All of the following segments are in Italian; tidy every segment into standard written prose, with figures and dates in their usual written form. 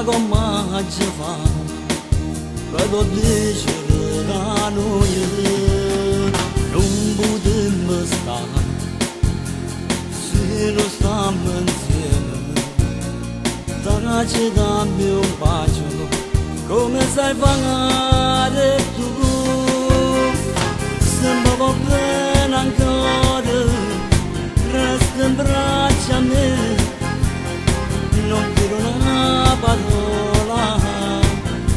come ci fa, vedo dicere che noi non potremmo stare se non stiamo insieme. Taci dammi un bacio come sai fare tu, se mi va bene ancora resta in braccia a me. Non dirò una parola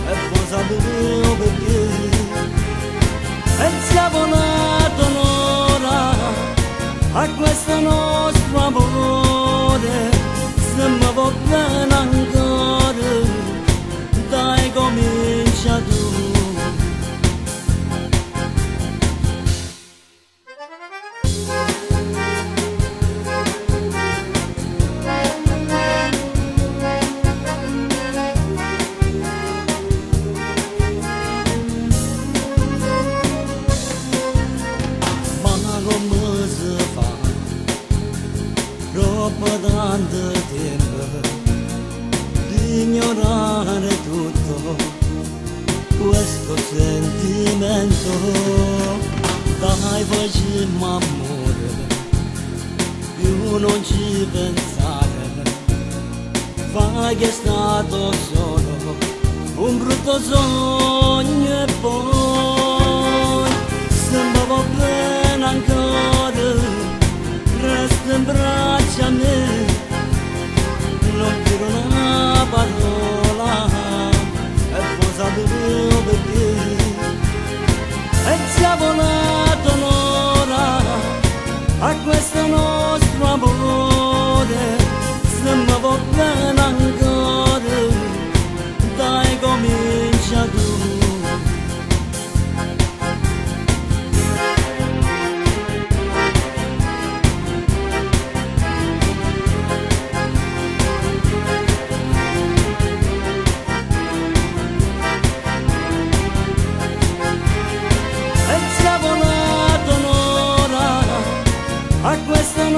e poi sapevo perché, e siamo nati un'ora a questo nostro amore. Se mi va bene ancora, dai comincia tu. Come si fa, troppo tanto tempo di ignorare tutto questo sentimento. Dai, facciamo amore, più non ci pensare, fai che è stato solo un brutto sogno. E poi se mi va bene ancora resta in braccia a me. Non dirò una parola e poi sapevo perché, e siamo nati un'ora a questo nostro amore. Se mi va bene ancora, dai comincia tu. A questo